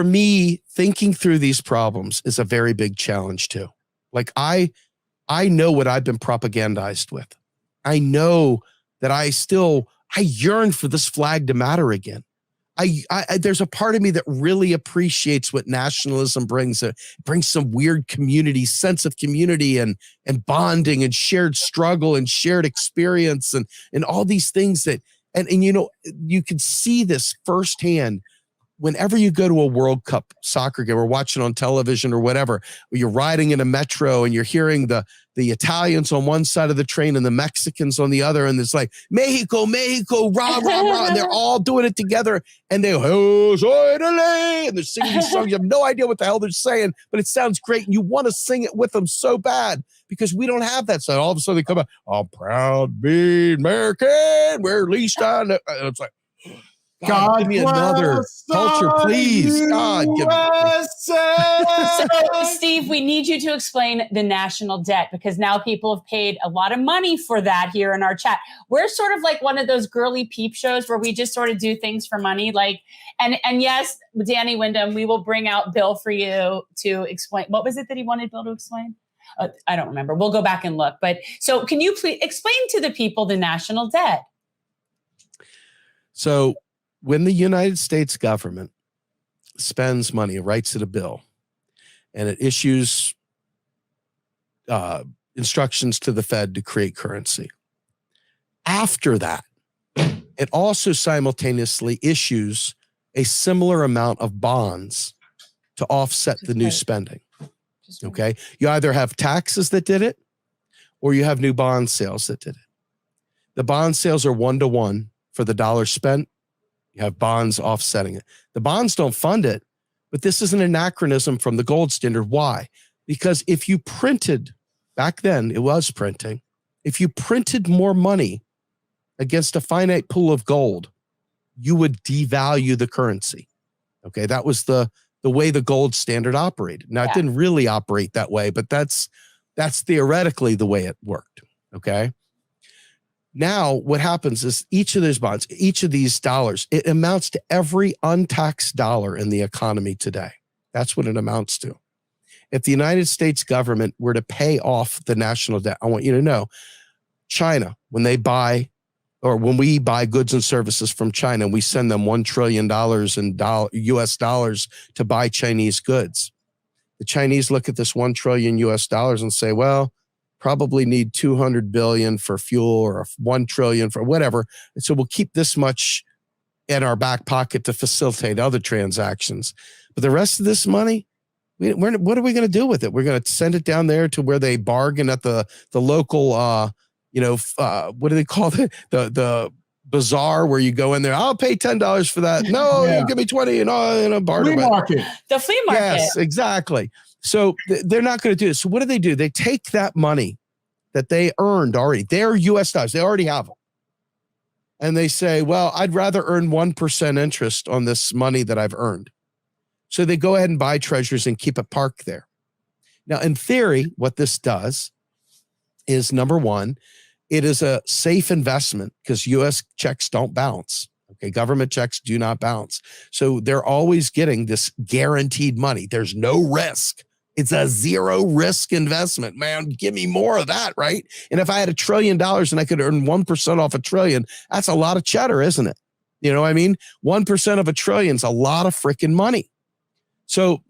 for me, thinking through these problems is a very big challenge too. Like I know what I've been propagandized with. I know that I yearn for this flag to matter again. There's a part of me that really appreciates what nationalism brings. It brings some weird sense of community and bonding and shared struggle and shared experience and all these things and you can see this firsthand whenever you go to a World Cup soccer game or watching on television or whatever, or you're riding in a metro and you're hearing the Italians on one side of the train and the Mexicans on the other, and it's like, Mexico, Mexico, rah, rah, rah, and they're all doing it together, and they, and they're singing these songs. You have no idea what the hell they're saying, but it sounds great, and you want to sing it with them so bad, because we don't have that. So all of a sudden they come out, I'm proud to be American, we're least on, and it's like, God, give me another culture, please. God, give me. So, Steve, we need you to explain the national debt, because now people have paid a lot of money for that here in our chat. We're sort of like one of those girly peep shows where we just sort of do things for money. And yes, Danny Wyndham, we will bring out Bill for you to explain. What was it that he wanted Bill to explain? I don't remember. We'll go back and look. But so can you please explain to the people the national debt? So, when the United States government spends money, writes it a bill, and it issues instructions to the Fed to create currency, after that, it also simultaneously issues a similar amount of bonds to offset the new spending. Okay? You either have taxes that did it, or you have new bond sales that did it. The bond sales are 1-to-1 for the dollar spent. You have bonds offsetting it. The bonds don't fund it, but this is an anachronism from the gold standard. Why? Because if you printed, back then it was printing, if you printed more money against a finite pool of gold, you would devalue the currency. Okay, that was the way the gold standard operated. Now, It didn't really operate that way, but that's theoretically the way it worked. Okay. Now, what happens is each of those bonds, each of these dollars, it amounts to every untaxed dollar in the economy today. That's what it amounts to. If the United States government were to pay off the national debt, I want you to know, China, when we buy goods and services from China, we send them $1 trillion in US dollars to buy Chinese goods. The Chinese look at this $1 trillion US dollars and say, well, probably need 200 billion for fuel or 1 trillion for whatever. And so we'll keep this much in our back pocket to facilitate other transactions. But the rest of this money, what are we going to do with it? We're going to send it down there to where they bargain at the local, what do they call it? The bazaar where you go in there. I'll pay $10 for that. No, you give me 20 and a barter. Flea market. The flea market. Yes, exactly. So they're not going to do this. So what do? They take that money that they earned already. They're US dollars. They already have them. And they say, well, I'd rather earn 1% interest on this money that I've earned. So they go ahead and buy treasuries and keep it parked there. Now, in theory, what this does is, number one, it is a safe investment because US checks don't bounce. Okay, government checks do not bounce. So they're always getting this guaranteed money. There's no risk. It's a zero risk investment. Man, give me more of that, right? And if I had $1 trillion and I could earn 1% off $1 trillion, that's a lot of cheddar, isn't it? You know what I mean? 1% of $1 trillion is a lot of freaking money. So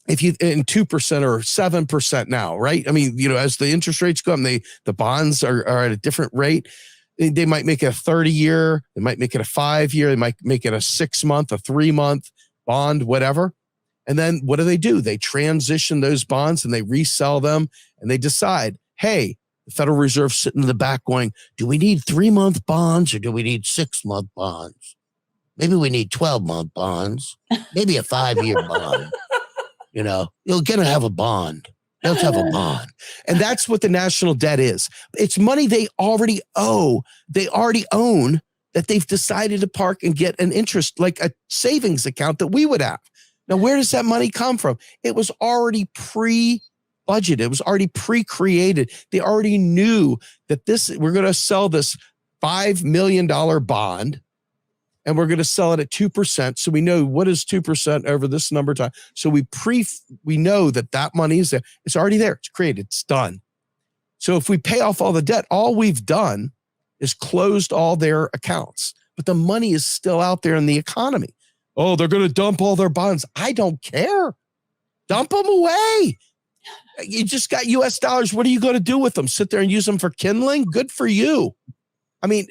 if you, in 2% or 7% now, right? I mean, as the interest rates go up, the bonds are at a different rate. They might make it a 30-year, they might make it a 5-year, they might make it a 6-month, a 3-month bond, whatever. And then what do? They transition those bonds and they resell them, and they decide, hey, the Federal Reserve's sitting in the back going, do we need 3-month bonds or do we need 6-month bonds? Maybe we need 12-month bonds, maybe a 5-year bond. You're going to have a bond. Let's have a bond. And that's what the national debt is. It's money they already owe. They already own, that they've decided to park and get an interest, like a savings account that we would have. Now, where does that money come from? It was already pre-budgeted. It was already pre-created. They already knew that we're going to sell this $5 million bond, and we're going to sell it at 2%. So we know what is 2% over this number of time. So we know that money is there. It's already there. It's created. It's done. So if we pay off all the debt, all we've done is closed all their accounts, but the money is still out there in the economy. Oh, they're going to dump all their bonds. I don't care. Dump them away. You just got US dollars. What are you going to do with them? Sit there and use them for kindling? Good for you. I mean,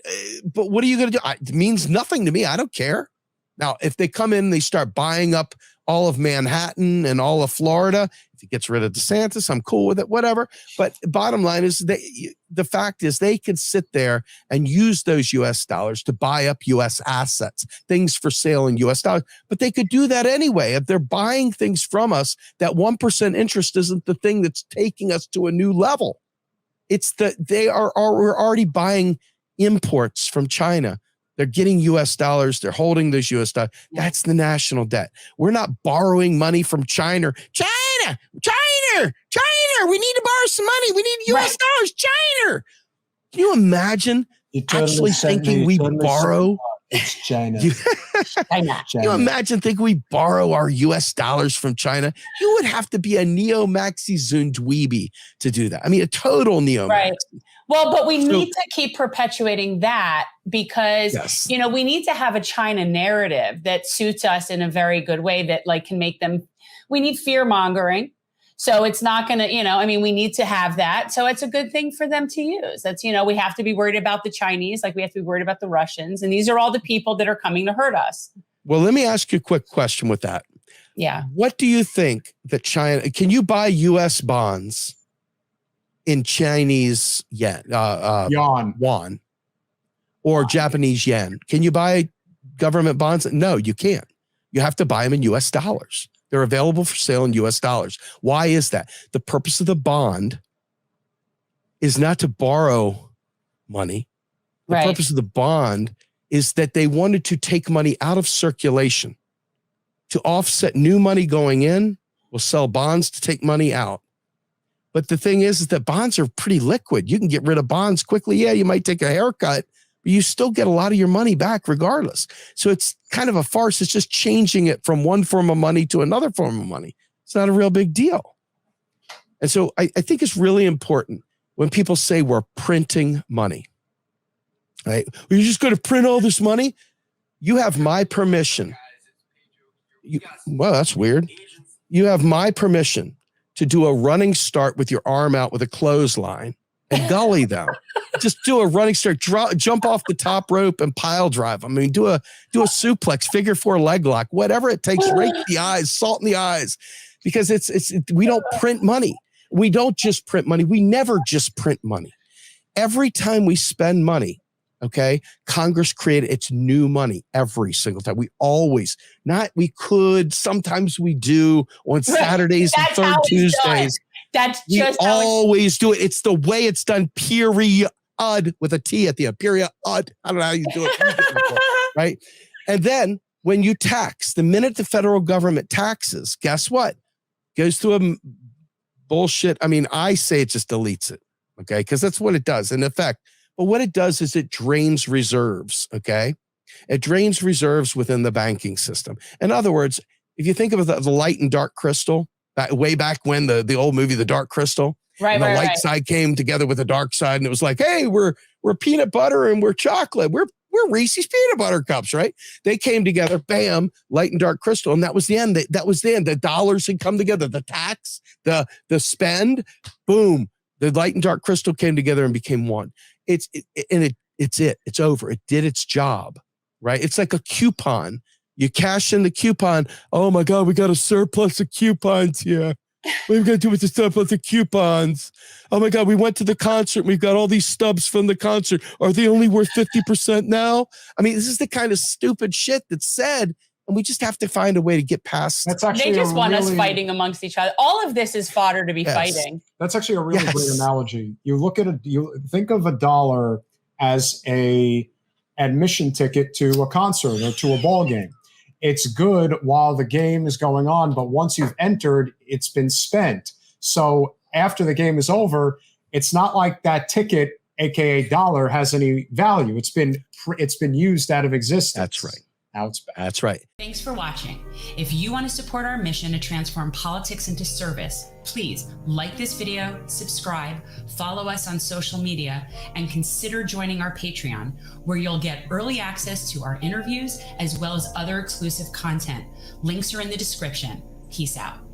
but what are you going to do? It means nothing to me. I don't care. Now, if they come in and they start buying up all of Manhattan and all of Florida, if he gets rid of DeSantis, I'm cool with it, whatever. But bottom line is the fact is they could sit there and use those US dollars to buy up US assets, things for sale in US dollars. But they could do that anyway. If they're buying things from us, that 1% interest isn't the thing that's taking us to a new level. It's we're already buying imports from China. They're getting US dollars. They're holding those US dollars. That's the national debt. We're not borrowing money from China. China. We need to borrow some money. We need US dollars. China. Can you imagine actually thinking we borrow? It's China. China. Can you imagine thinking we borrow our US dollars from China? You would have to be a neo-Maxi Zundweeby to do that. I mean, a total neo-Maxi. Right. Well, but we need to keep perpetuating that because, we need to have a China narrative that suits us in a very good way that can make them, we need fear mongering. So it's not going to, we need to have that. So it's a good thing for them to use. That's, we have to be worried about the Chinese, like we have to be worried about the Russians. And these are all the people that are coming to hurt us. Well, let me ask you a quick question with that. Yeah. What do you think that China, can you buy US bonds in Chinese yuan or Japanese yen? Can you buy government bonds? No, you can't. You have to buy them in US dollars. They're available for sale in US dollars. Why is that? The purpose of the bond is not to borrow money. The purpose of the bond is that they wanted to take money out of circulation to offset new money going in. We'll sell bonds to take money out. But the thing is that bonds are pretty liquid. You can get rid of bonds quickly. Yeah, you might take a haircut, but you still get a lot of your money back regardless. So it's kind of a farce. It's just changing it from one form of money to another form of money. It's not a real big deal. And so I think it's really important when people say we're printing money. Right? You're just going to print all this money? You have my permission. Well, that's weird. You have my permission to do a running start with your arm out with a clothesline and gully them. Just do a running start, jump off the top rope and pile drive. I mean, do a suplex, figure 4 leg lock, whatever it takes, rake the eyes, salt in the eyes, because we don't print money. We don't just print money. We never just print money. Every time we spend money, okay, Congress created its new money every single time. Sometimes we do on Saturdays and third Tuesdays. That's just we always do it. It's the way it's done, period, with a T at the end, period. I don't know how you do it. Right? And then when you tax, the minute the federal government taxes, guess what? Goes through a bullshit. I mean, I say it just deletes it, okay? Because that's what it does in effect. But what it does is it drains reserves, okay? It drains reserves within the banking system. In other words, if you think of the light and dark crystal, way back when the old movie, The Dark Crystal, and the light side came together with the dark side, and it was like, hey, we're peanut butter and we're chocolate. We're Reese's peanut butter cups, right? They came together, bam, light and dark crystal, and that was the end. That was the end. The dollars had come together, the tax, the spend, boom. The light and dark crystal came together and became one. It's over. It did its job, right? It's like a coupon. You cash in the coupon. Oh my God, we got a surplus of coupons here. What are we going to do with the surplus of coupons? Oh my God, we went to the concert. We've got all these stubs from the concert. Are they only worth 50% now? I mean, this is the kind of stupid shit that's said, and we just have to find a way to get past. They just want us fighting amongst each other. All of this is fodder to be fighting. That's actually a really great analogy. You look at you think of $1 as a admission ticket to a concert or to a ball game. It's good while the game is going on, but once you've entered, it's been spent. So after the game is over, it's not like that ticket, aka dollar, has any value. It's been used out of existence. That's right. Now it's back. That's right. Thanks for watching. If you want to support our mission to transform politics into service, please like this video, subscribe, follow us on social media, and consider joining our Patreon, where you'll get early access to our interviews as well as other exclusive content. Links are in the description. Peace out.